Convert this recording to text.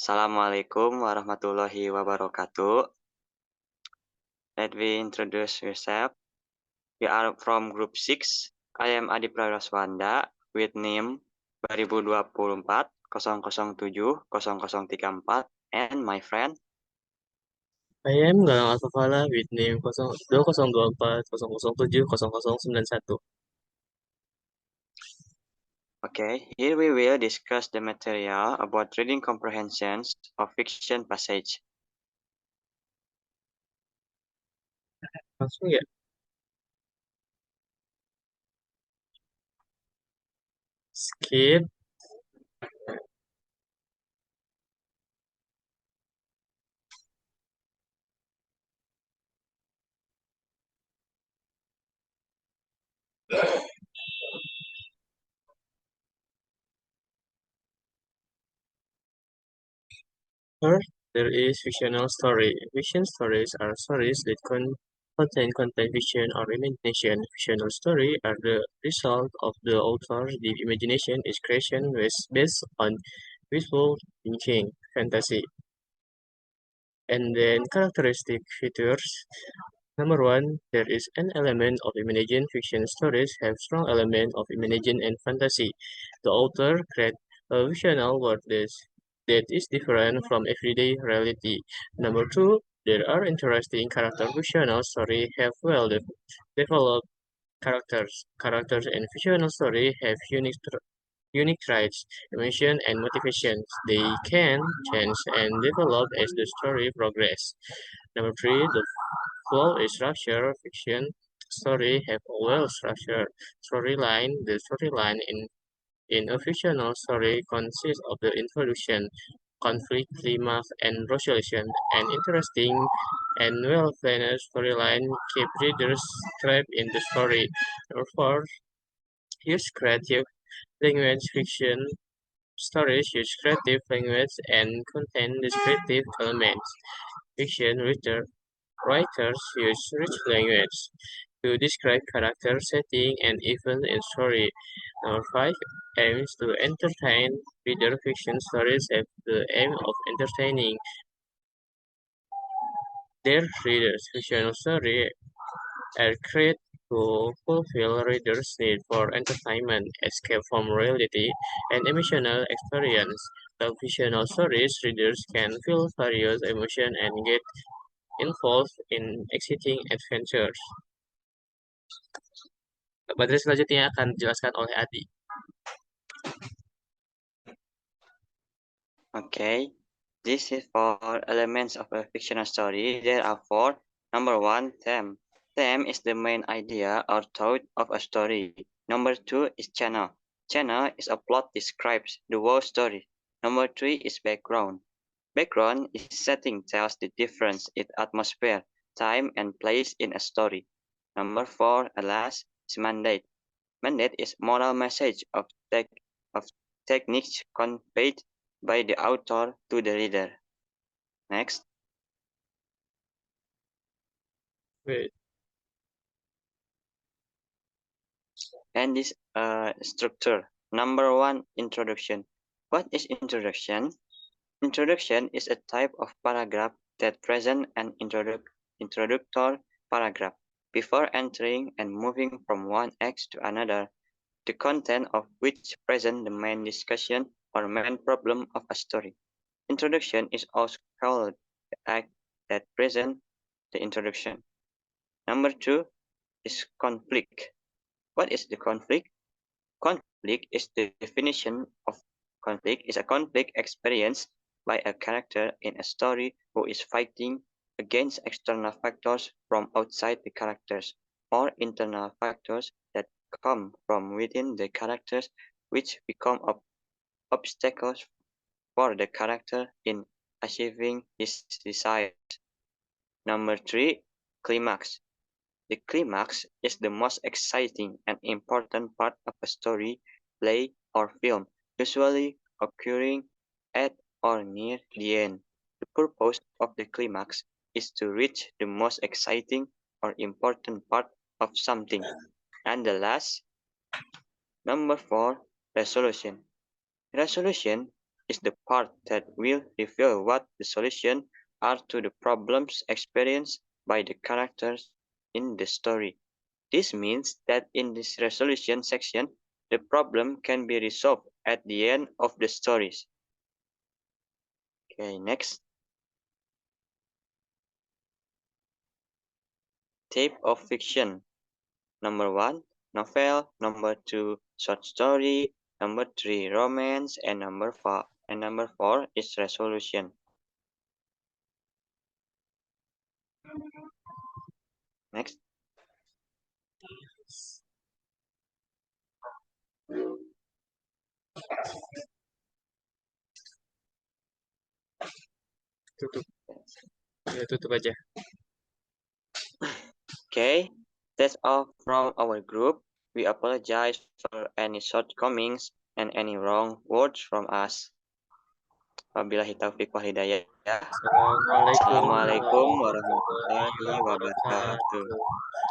Assalamualaikum warahmatullahi wabarakatuh. Let me introduce yourself. We are from Group 6. I am Adi Praraswanda with name 2024 007 0034 and my friend. I am Galang Alfafala with name 2024 007 0091. Okay, here we will discuss the material about reading comprehensions of fiction passage. Langsung ya. Skip. First, there is fictional story. Fiction stories are stories that contain content fiction or imagination. Fictional stories are the result of the author's deep imagination is creation based on visual thinking, fantasy, and then characteristic features. Number one, there is an element of imagination. Fiction stories have strong element of imagination and fantasy. The author creates a fictional world that is different from everyday reality. Number two, there are interesting character. Fictional stories have developed characters. Characters in fictional story have unique traits, emotion, and motivations. They can change and develop as the story progresses. Number three, the flow is structure. Fiction story have a well-structured storyline. The storyline in a fictional story consists of the introduction, conflict, climax, and resolution. An interesting and well-planned storyline keep readers trapped in the story. Number four, use creative language. Fiction stories use creative language and contain descriptive elements. Fiction writers use rich language to describe character, setting, and events in story. Number five aims to entertain. Reader fiction stories have the aim of entertaining their readers. Fictional stories are created to fulfill readers' need for entertainment, escape from reality, and emotional experience. While fictional stories, readers can feel various emotions and get involved in exciting adventures. Materi selanjutnya akan dijelaskan oleh Adi. Okay, this is for elements of a fictional story. There are four. Number one, theme. Theme is the main idea or thought of a story. Number two is channel. Channel is a plot describes the whole story. Number three is background. Background is setting tells the difference in atmosphere, time, and place in a story. Number four, and last, is mandate. Mandate is moral message of techniques conveyed by the author to the reader. Next. Wait. And this structure. Number one, introduction. What is introduction? Introduction is a type of paragraph that presents an introductory paragraph before entering and moving from one act to another, the content of which presents the main discussion or main problem of a story. Introduction is also called the act that presents the introduction. Number two is conflict. What is the conflict? Conflict is the definition of conflict is a conflict experienced by a character in a story who is fighting against external factors from outside the characters or internal factors that come from within the characters which become obstacles for the character in achieving his desires. Number three, climax. The climax is the most exciting and important part of a story, play, or film, usually occurring at or near the end. The purpose of the climax is to reach the most exciting or important part of something. And the last, number four, resolution. Resolution is the part that will reveal what the solutions are to the problems experienced by the characters in the story. This means that in this resolution section, the problem can be resolved at the end of the stories. Okay, next. Type of fiction. Number one, novel. Number two, short story. Number three, romance. And number four is resolution. Next. Tutup. Ya, tutup aja. Okay, that's all from our group. We apologize for any shortcomings and any wrong words from us. Wabillahi taufiq wal hidayah. Assalamualaikum Assalamualaikum warahmatullahi warahmatullahi wabarakatuh. wabarakatuh.